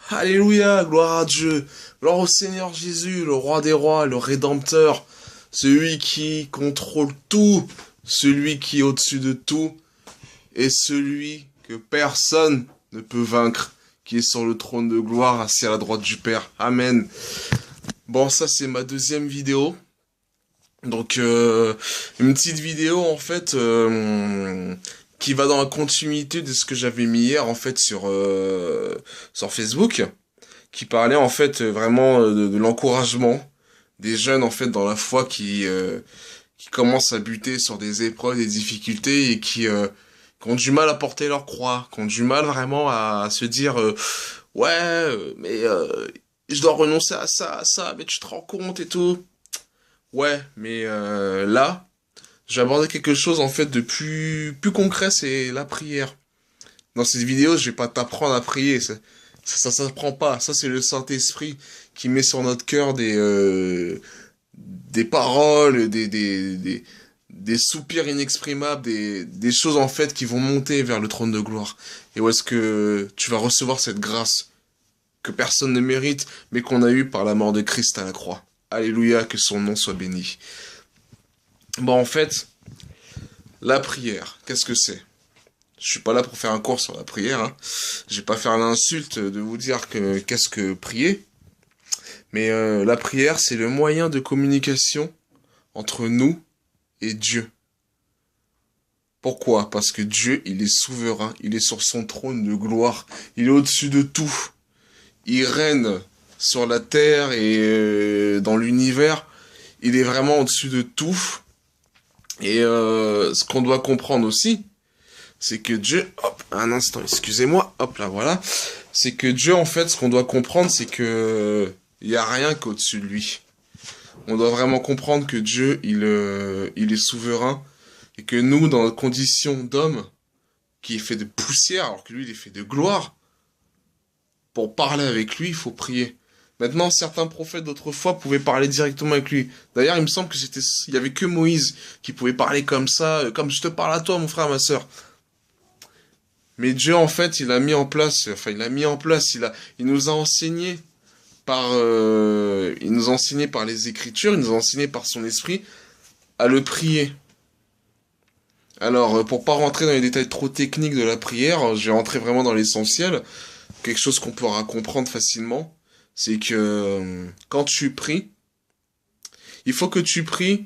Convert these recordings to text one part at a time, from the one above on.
Alléluia, gloire à Dieu, gloire au Seigneur Jésus, le roi des rois, le rédempteur, celui qui contrôle tout, celui qui est au-dessus de tout, et celui que personne ne peut vaincre, qui est sur le trône de gloire, assis à la droite du Père. Amen. Bon, ça c'est ma deuxième vidéo. Donc, une petite vidéo en fait qui va dans la continuité de ce que j'avais mis hier en fait sur Facebook, qui parlait en fait vraiment de l'encouragement des jeunes en fait dans la foi qui commencent à buter sur des épreuves, des difficultés et qui ont du mal à porter leur croix, qui ont du mal vraiment à se dire ouais mais je dois renoncer à ça, mais tu te rends compte et tout. Ouais, mais là, j'ai abordé quelque chose en fait de plus concret, c'est la prière. Dans cette vidéo, je vais pas t'apprendre à prier, ça s'apprend pas. Ça, c'est le Saint-Esprit qui met sur notre cœur des paroles, des soupirs inexprimables, des choses en fait qui vont monter vers le trône de gloire. Et où est-ce que tu vas recevoir cette grâce que personne ne mérite, mais qu'on a eue par la mort de Christ à la croix. Alléluia, que son nom soit béni. Bon, en fait, la prière, qu'est-ce que c'est? Je suis pas là pour faire un cours sur la prière, hein. Je vais pas faire l'insulte de vous dire que qu'est-ce que prier. Mais la prière, c'est le moyen de communication entre nous et Dieu. Pourquoi? Parce que Dieu, il est souverain, il est sur son trône de gloire, il est au-dessus de tout. Il règne sur la terre et dans l'univers, il est vraiment au-dessus de tout. Et ce qu'on doit comprendre aussi, c'est que Dieu, hop, un instant, excusez-moi, hop là, voilà, c'est que Dieu, en fait, ce qu'on doit comprendre, c'est que il y a rien qu'au-dessus de lui. On doit vraiment comprendre que Dieu, il est souverain et que nous, dans notre condition d'homme, qui est fait de poussière, alors que lui, il est fait de gloire, pour parler avec lui, il faut prier. Maintenant, certains prophètes d'autrefois pouvaient parler directement avec lui. D'ailleurs, il me semble que il y avait que Moïse qui pouvait parler comme ça, comme je te parle à toi, mon frère, ma sœur. Mais Dieu, en fait, il nous a enseigné il nous a enseigné par les Écritures, il nous a enseigné par son esprit à le prier. Alors, pour pas rentrer dans les détails trop techniques de la prière, je vais rentrer vraiment dans l'essentiel. Quelque chose qu'on pourra comprendre facilement, c'est que quand tu pries, il faut que tu pries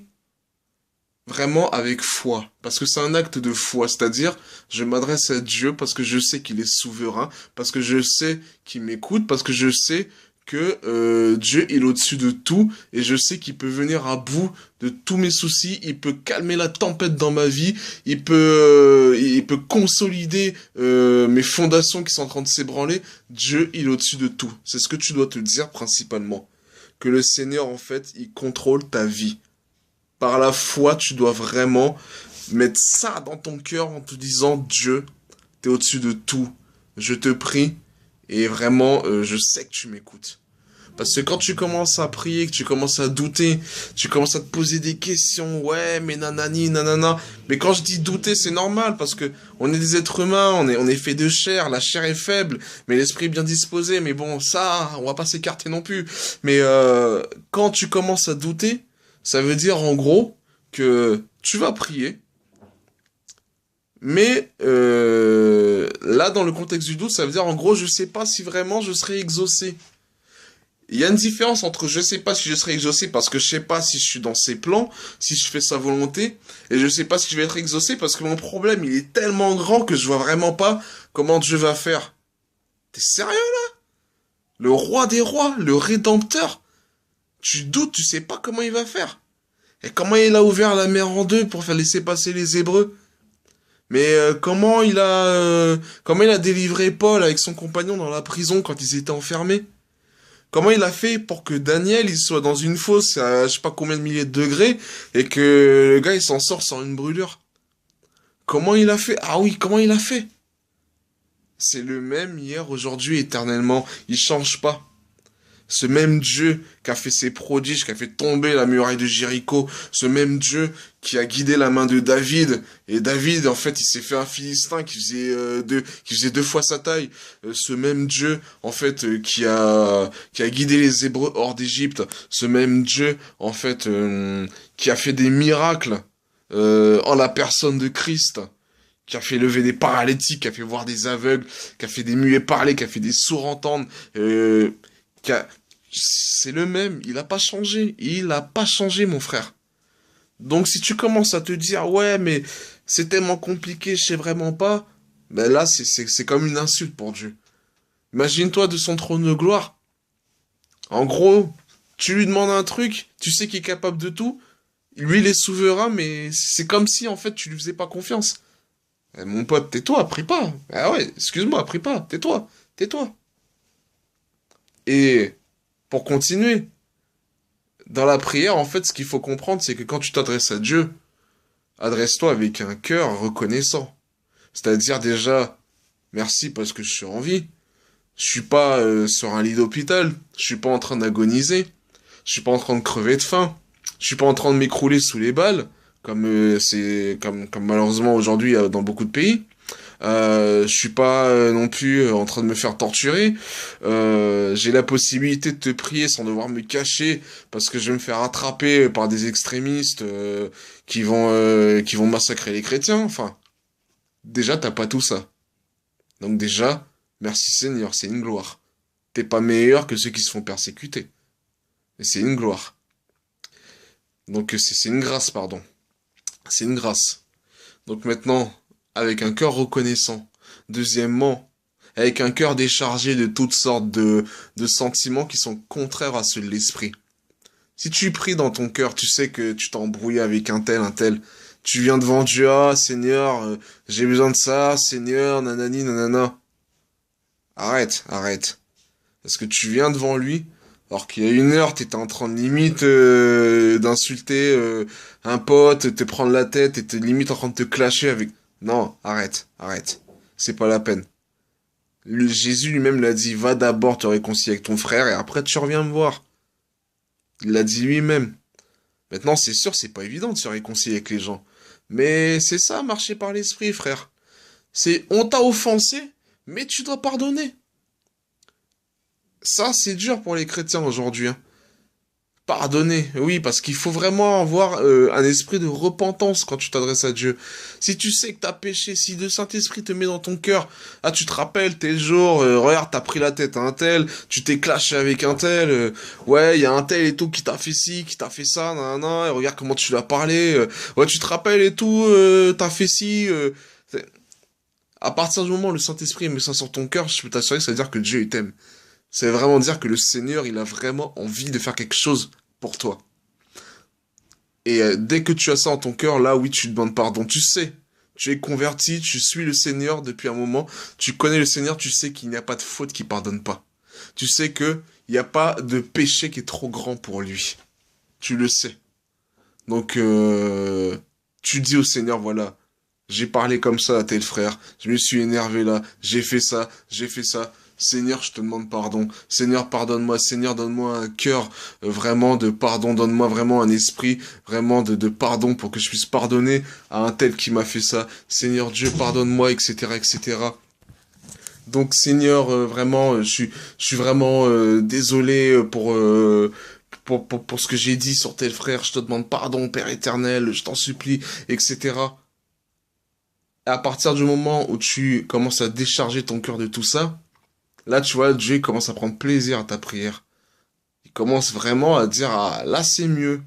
vraiment avec foi, parce que c'est un acte de foi, c'est-à-dire je m'adresse à Dieu parce que je sais qu'il est souverain, parce que je sais qu'il m'écoute, parce que je sais que Dieu est au-dessus de tout et je sais qu'il peut venir à bout de tous mes soucis, il peut calmer la tempête dans ma vie, il peut consolider mes fondations qui sont en train de s'ébranler. Dieu, il est au-dessus de tout. C'est ce que tu dois te dire principalement. Que le Seigneur, en fait, il contrôle ta vie. Par la foi, tu dois vraiment mettre ça dans ton cœur en te disant, Dieu, t'es au-dessus de tout. Je te prie et vraiment, je sais que tu m'écoutes. Parce que quand tu commences à prier, que tu commences à douter, tu commences à te poser des questions, ouais, mais nanani, nanana. Mais quand je dis douter, c'est normal, parce que on est des êtres humains, on est fait de chair, la chair est faible, mais l'esprit est bien disposé, mais bon, ça, on va pas s'écarter non plus. Mais quand tu commences à douter, ça veut dire en gros que tu vas prier, mais là, dans le contexte du doute, ça veut dire en gros, je sais pas si vraiment je serai exaucé. Il y a une différence entre je sais pas si je serai exaucé parce que je sais pas si je suis dans ses plans, si je fais sa volonté, et je sais pas si je vais être exaucé parce que mon problème il est tellement grand que je vois vraiment pas comment Dieu va faire. T'es sérieux là? Le roi des rois, le rédempteur, tu doutes, tu sais pas comment il va faire. Et comment il a ouvert la mer en deux pour faire laisser passer les Hébreux? Mais comment il a délivré Paul avec son compagnon dans la prison quand ils étaient enfermés? Comment il a fait pour que Daniel il soit dans une fosse à je sais pas combien de milliers de degrés et que le gars il s'en sort sans une brûlure? Comment il a fait? Ah oui, comment il a fait? C'est le même hier, aujourd'hui, éternellement. Il change pas. Ce même Dieu qui a fait ses prodiges, qui a fait tomber la muraille de Jéricho, ce même Dieu qui a guidé la main de David, et David, en fait, il s'est fait un Philistin qui faisait deux fois sa taille. Ce même Dieu, en fait, qui a guidé les Hébreux hors d'Égypte. Ce même Dieu, en fait, qui a fait des miracles, en la personne de Christ, qui a fait lever des paralytiques, qui a fait voir des aveugles, qui a fait des muets parler, qui a fait des sourds entendre, qui a... c'est le même, il a pas changé, mon frère. Donc si tu commences à te dire, ouais, mais c'est tellement compliqué, je sais vraiment pas, ben là, c'est comme une insulte pour Dieu. Imagine-toi de son trône de gloire. En gros, tu lui demandes un truc, tu sais qu'il est capable de tout, lui il est souverain, mais c'est comme si en fait tu lui faisais pas confiance. Mon pote, tais-toi, prie pas. Ah ouais, excuse-moi, prie pas, tais-toi, tais-toi. Et pour continuer, dans la prière, en fait, ce qu'il faut comprendre, c'est que quand tu t'adresses à Dieu, adresse-toi avec un cœur reconnaissant. C'est-à-dire déjà, merci parce que je suis en vie. Je suis pas sur un lit d'hôpital. Je suis pas en train d'agoniser. Je suis pas en train de crever de faim. Je suis pas en train de m'écrouler sous les balles, comme malheureusement aujourd'hui dans beaucoup de pays. Je suis pas non plus en train de me faire torturer. J'ai la possibilité de te prier sans devoir me cacher parce que je vais me faire attraper par des extrémistes qui vont massacrer les chrétiens. Enfin, déjà t'as pas tout ça. Donc déjà, merci Seigneur, c'est une gloire. T'es pas meilleur que ceux qui se font persécuter. Et c'est une gloire. Donc c'est une grâce, pardon. C'est une grâce. Donc maintenant, avec un cœur reconnaissant. Deuxièmement, avec un cœur déchargé de toutes sortes de sentiments qui sont contraires à ceux de l'esprit. Si tu pries dans ton cœur, tu sais que tu t'es embrouillé avec un tel. Tu viens devant Dieu, ah Seigneur, j'ai besoin de ça, Seigneur, nanani, nanana. Arrête, arrête. Parce que tu viens devant lui, alors qu'il y a une heure, t'étais en train de limite d'insulter un pote, te prendre la tête, et t'es limite en train de te clasher avec... Non, arrête, arrête. C'est pas la peine. Jésus lui-même l'a dit, va d'abord te réconcilier avec ton frère et après tu reviens me voir. Il l'a dit lui-même. Maintenant, c'est sûr, c'est pas évident de se réconcilier avec les gens. Mais c'est ça, marcher par l'esprit, frère. C'est, on t'a offensé, mais tu dois pardonner. Ça, c'est dur pour les chrétiens aujourd'hui, hein. Pardonner, oui, parce qu'il faut vraiment avoir un esprit de repentance quand tu t'adresses à Dieu. Si tu sais que t'as péché, si le Saint-Esprit te met dans ton cœur, ah tu te rappelles tel jour, regarde t'as pris la tête à un tel, tu t'es clashé avec un tel, ouais il y a un tel et tout qui t'a fait ci, qui t'a fait ça, nanana, et regarde comment tu lui as parlé, ouais tu te rappelles et tout, t'as fait ci, à partir du moment où le Saint-Esprit met ça sur ton cœur, je peux t'assurer que ça veut dire que Dieu il t'aime. C'est vraiment dire que le Seigneur, il a vraiment envie de faire quelque chose pour toi. Et dès que tu as ça en ton cœur, là, oui, tu demandes pardon. Tu sais, tu es converti, tu suis le Seigneur depuis un moment, tu connais le Seigneur, tu sais qu'il n'y a pas de faute qui pardonne pas. Tu sais que il n'y a pas de péché qui est trop grand pour lui. Tu le sais. Donc, tu dis au Seigneur, voilà, j'ai parlé comme ça à tel frère, je me suis énervé là, j'ai fait ça. Seigneur, je te demande pardon. Seigneur, pardonne-moi. Seigneur, donne-moi un cœur vraiment de pardon. Donne-moi vraiment un esprit vraiment de pardon pour que je puisse pardonner à un tel qui m'a fait ça. Seigneur Dieu, pardonne-moi, etc., etc. Donc, Seigneur, vraiment, je suis vraiment désolé pour ce que j'ai dit sur tel frère. Je te demande pardon, Père éternel, je t'en supplie, etc. Et à partir du moment où tu commences à décharger ton cœur de tout ça, là, tu vois, Dieu commence à prendre plaisir à ta prière. Il commence vraiment à dire, ah, là, c'est mieux.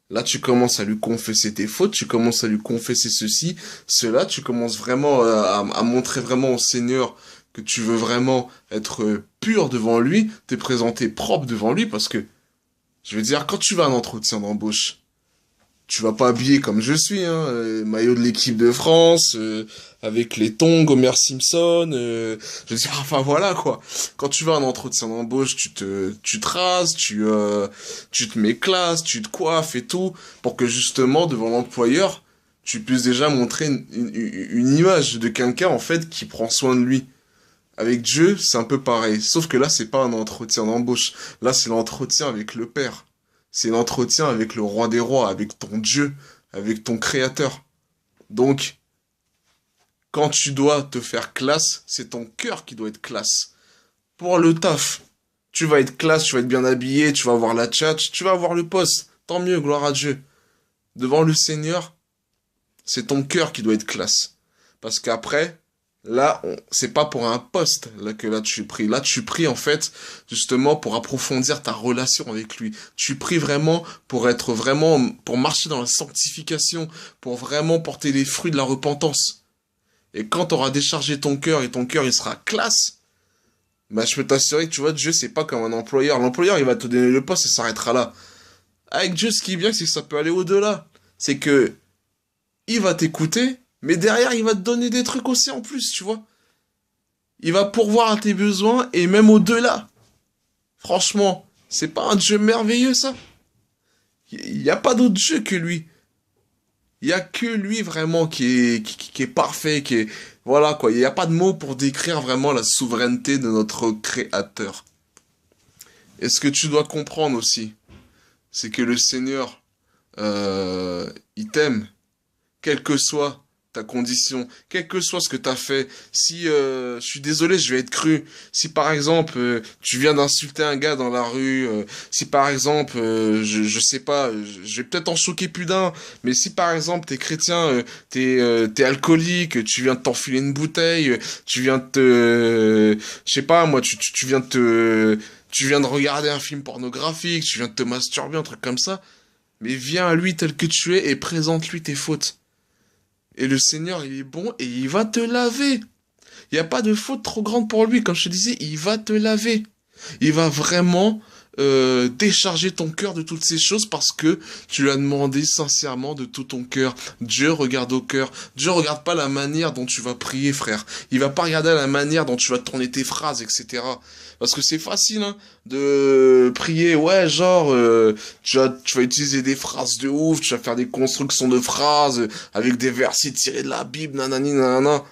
Là, tu commences à lui confesser tes fautes, tu commences à lui confesser ceci, cela, tu commences vraiment à montrer vraiment au Seigneur que tu veux vraiment être pur devant lui, te présenter propre devant lui, parce que, je veux dire, quand tu vas à un entretien d'embauche, tu vas pas habiller comme je suis, hein, maillot de l'équipe de France, avec les tongs, Homer Simpson, je veux dire, enfin voilà quoi. Quand tu vas à un entretien d'embauche, tu te rases, tu te mets classe, tu te coiffes et tout, pour que justement devant l'employeur, tu puisses déjà montrer une image de quelqu'un en fait qui prend soin de lui. Avec Dieu, c'est un peu pareil. Sauf que là, c'est pas un entretien d'embauche. Là, c'est l'entretien avec le Père. C'est l'entretien avec le roi des rois, avec ton Dieu, avec ton créateur. Donc, quand tu dois te faire classe, c'est ton cœur qui doit être classe. Pour le taf, tu vas être classe, tu vas être bien habillé, tu vas avoir la tchatch, tu vas avoir le poste. Tant mieux, gloire à Dieu. Devant le Seigneur, c'est ton cœur qui doit être classe. Parce qu'après, là, c'est pas pour un poste là, que là tu pries. Là, tu pries en fait, justement, pour approfondir ta relation avec lui. Tu pries vraiment pour être vraiment, pour marcher dans la sanctification, pour vraiment porter les fruits de la repentance. Et quand tu auras déchargé ton cœur et ton cœur il sera classe, bah je peux t'assurer que tu vois, Dieu c'est pas comme un employeur. L'employeur il va te donner le poste et s'arrêtera là. Avec Dieu, ce qui est bien, c'est que ça peut aller au-delà. C'est que il va t'écouter, mais derrière il va te donner des trucs aussi en plus, tu vois. Il va pourvoir à tes besoins et même au-delà. Franchement, c'est pas un Dieu merveilleux ça? Il n'y a pas d'autre Dieu que lui. Il y a que lui vraiment qui est parfait, qui est... Voilà quoi, il n'y a pas de mots pour décrire vraiment la souveraineté de notre Créateur. Et ce que tu dois comprendre aussi, c'est que le Seigneur, il t'aime, quelle que soit ta condition, quel que soit ce que t'as fait. Si, je suis désolé, je vais être cru. Si par exemple, tu viens d'insulter un gars dans la rue, si par exemple, je sais pas, je vais peut-être en choquer plus d'un, mais si par exemple t'es chrétien, t'es alcoolique, tu viens de t'enfiler une bouteille, tu viens de je sais pas, moi, tu viens de tu viens de regarder un film pornographique, tu viens de te masturber, un truc comme ça, mais viens à lui tel que tu es et présente-lui tes fautes. Et le Seigneur, il est bon et il va te laver. Il n'y a pas de faute trop grande pour lui. Comme je te disais, il va te laver. Il va vraiment décharger ton cœur de toutes ces choses parce que tu lui as demandé sincèrement de tout ton cœur. Dieu regarde au cœur. Dieu regarde pas la manière dont tu vas prier, frère. Il va pas regarder la manière dont tu vas tourner tes phrases, etc. Parce que c'est facile hein, de prier, ouais, genre, tu vas utiliser des phrases de ouf, tu vas faire des constructions de phrases avec des versets tirés de la Bible, nanani, nanana.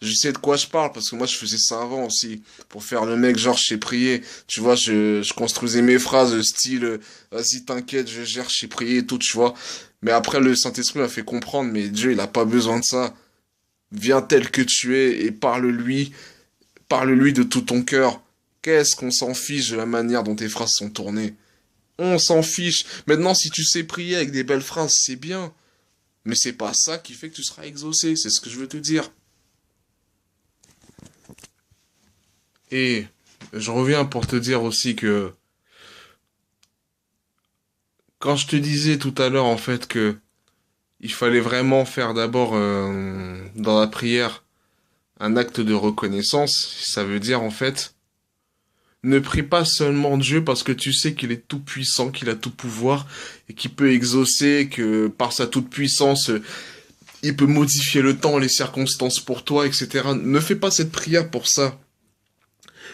Je sais de quoi je parle, parce que moi je faisais ça avant aussi, pour faire le mec, genre je sais prier. Tu vois, je construisais mes phrases style, vas-y t'inquiète, je gère, je sais prier et tout, tu vois. Mais après le Saint-Esprit m'a fait comprendre, mais Dieu il a pas besoin de ça. Viens tel que tu es et parle-lui de tout ton cœur. Qu'est-ce qu'on s'en fiche de la manière dont tes phrases sont tournées? On s'en fiche. Maintenant, si tu sais prier avec des belles phrases, c'est bien. Mais c'est pas ça qui fait que tu seras exaucé, c'est ce que je veux te dire. Et je reviens pour te dire aussi que quand je te disais tout à l'heure en fait que il fallait vraiment faire d'abord dans la prière un acte de reconnaissance, ça veut dire en fait ne prie pas seulement Dieu parce que tu sais qu'il est tout puissant, qu'il a tout pouvoir et qu'il peut exaucer, que par sa toute puissance il peut modifier le temps, les circonstances pour toi, etc. Ne fais pas cette prière pour ça.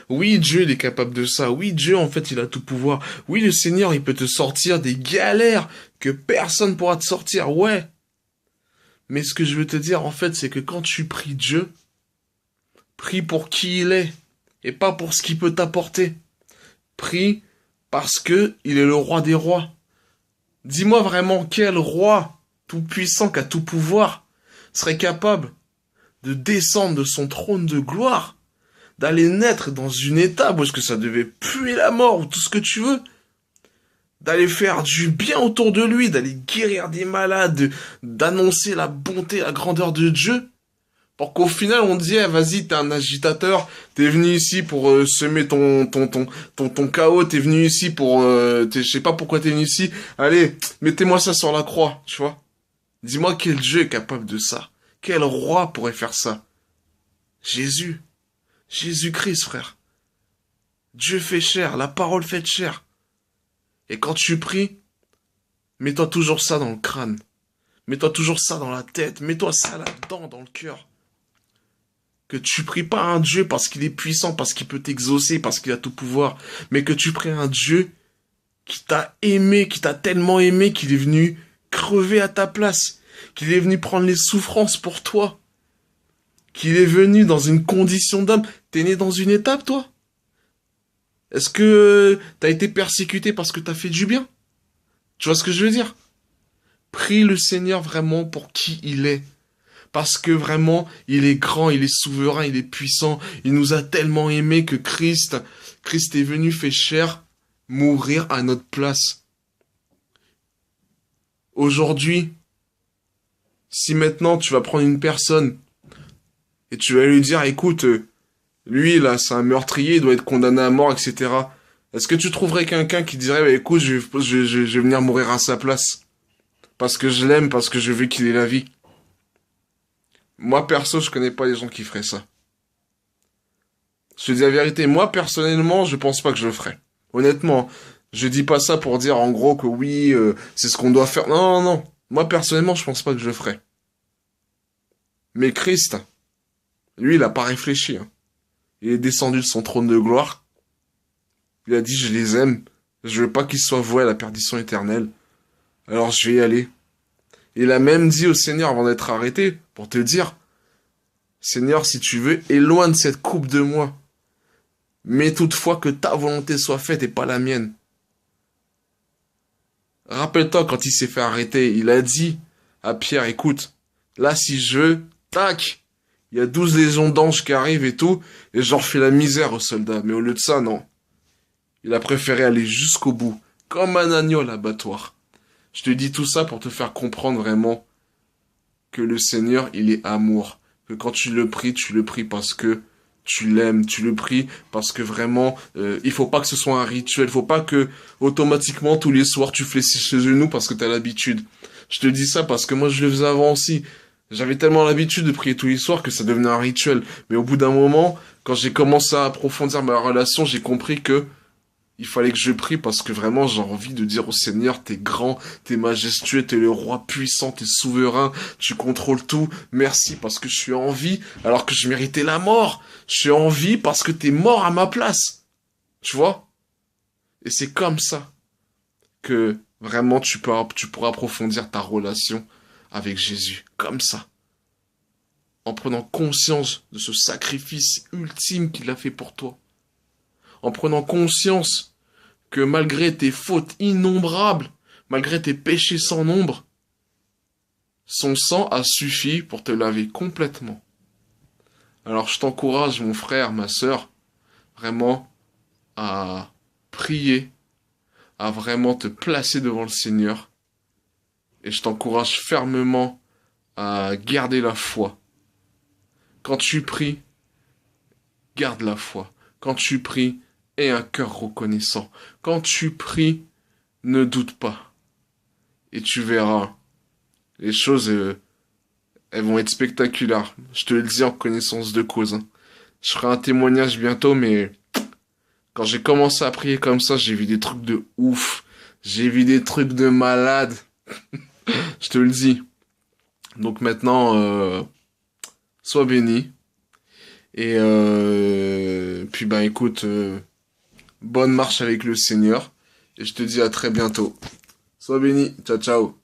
Oui, Dieu, il est capable de ça. Oui, Dieu, en fait, il a tout pouvoir. Oui, le Seigneur, il peut te sortir des galères que personne pourra te sortir. Ouais. Mais ce que je veux te dire, en fait, c'est que quand tu pries Dieu, prie pour qui il est et pas pour ce qu'il peut t'apporter. Prie parce que il est le roi des rois. Dis-moi vraiment quel roi tout puissant qui a tout pouvoir serait capable de descendre de son trône de gloire, d'aller naître dans une étape où est-ce que ça devait puer la mort ou tout ce que tu veux, d'aller faire du bien autour de lui, d'aller guérir des malades, d'annoncer la bonté, la grandeur de Dieu, pour qu'au final on te dise, eh, vas-y, t'es un agitateur, t'es venu ici pour semer ton chaos, t'es venu ici pour, je sais pas pourquoi t'es venu ici, allez, mettez-moi ça sur la croix, tu vois. Dis-moi quel Dieu est capable de ça, quel roi pourrait faire ça? Jésus. Jésus-Christ, frère. Dieu fait chair, la parole fait chair. Et quand tu pries, mets-toi toujours ça dans le crâne. Mets-toi toujours ça dans la tête. Mets-toi ça là-dedans, dans le cœur. Que tu pries pas à un Dieu parce qu'il est puissant, parce qu'il peut t'exaucer, parce qu'il a tout pouvoir. Mais que tu pries à un Dieu qui t'a aimé, qui t'a tellement aimé qu'il est venu crever à ta place. Qu'il est venu prendre les souffrances pour toi. qu'il est venu dans une condition d'homme. T'es né dans une étape, toi? Est-ce que t'as été persécuté parce que t'as fait du bien? Tu vois ce que je veux dire? Prie le Seigneur vraiment pour qui il est. Parce que vraiment, il est grand, il est souverain, il est puissant. Il nous a tellement aimés que Christ est venu fait chair, mourir à notre place. Aujourd'hui, si maintenant tu vas prendre une personne et tu vas lui dire, écoute, lui là, c'est un meurtrier, il doit être condamné à mort, etc. Est-ce que tu trouverais quelqu'un qui dirait, bah, écoute, je vais venir mourir à sa place? Parce que je l'aime, parce que je veux qu'il ait la vie. Moi, perso, je connais pas les gens qui feraient ça. Je te dis la vérité, moi, personnellement, je pense pas que je le ferais. Honnêtement, je dis pas ça pour dire en gros que oui, c'est ce qu'on doit faire. Non, non, non. Moi, personnellement, je pense pas que je le ferais. Mais Christ, lui, il a pas réfléchi, hein. Il est descendu de son trône de gloire. Il a dit, je les aime. Je veux pas qu'ils soient voués à la perdition éternelle. Alors je vais y aller. Il a même dit au Seigneur avant d'être arrêté, pour te dire, Seigneur, si tu veux, éloigne cette coupe de moi. Mais toutefois que ta volonté soit faite et pas la mienne. Rappelle-toi quand il s'est fait arrêter, il a dit à Pierre, écoute, là si je veux, tac, il y a 12 légions d'anges qui arrivent et tout, et j'en refais la misère aux soldats. Mais au lieu de ça, non. Il a préféré aller jusqu'au bout, comme un agneau à l'abattoir. Je te dis tout ça pour te faire comprendre vraiment que le Seigneur, il est amour. Que quand tu le pries parce que tu l'aimes, tu le pries parce que vraiment, il faut pas que ce soit un rituel, faut pas que automatiquement tous les soirs tu fléchisses ses genoux parce que t'as l'habitude. Je te dis ça parce que moi je le faisais avant aussi. J'avais tellement l'habitude de prier tous les soirs que ça devenait un rituel. Mais au bout d'un moment, quand j'ai commencé à approfondir ma relation, j'ai compris que il fallait que je prie parce que vraiment j'ai envie de dire au Seigneur, t'es grand, t'es majestueux, t'es le roi puissant, t'es souverain, tu contrôles tout. Merci parce que je suis en vie alors que je méritais la mort. Je suis en vie parce que t'es mort à ma place. Tu vois? Et c'est comme ça que vraiment tu pourras approfondir ta relation avec Jésus. Comme ça. En prenant conscience de ce sacrifice ultime qu'il a fait pour toi. En prenant conscience que malgré tes fautes innombrables, malgré tes péchés sans nombre, son sang a suffi pour te laver complètement. Alors je t'encourage, mon frère, ma sœur, vraiment à prier, à vraiment te placer devant le Seigneur. Et je t'encourage fermement à garder la foi. Quand tu pries, garde la foi. Quand tu pries, aie un cœur reconnaissant. Quand tu pries, ne doute pas. Et tu verras, les choses, elles vont être spectaculaires. Je te le dis en connaissance de cause, hein. Je ferai un témoignage bientôt, mais quand j'ai commencé à prier comme ça, j'ai vu des trucs de ouf. J'ai vu des trucs de malade. Je te le dis. Donc maintenant, sois béni. Et puis ben écoute, bonne marche avec le Seigneur. Et je te dis à très bientôt. Sois béni. Ciao, ciao.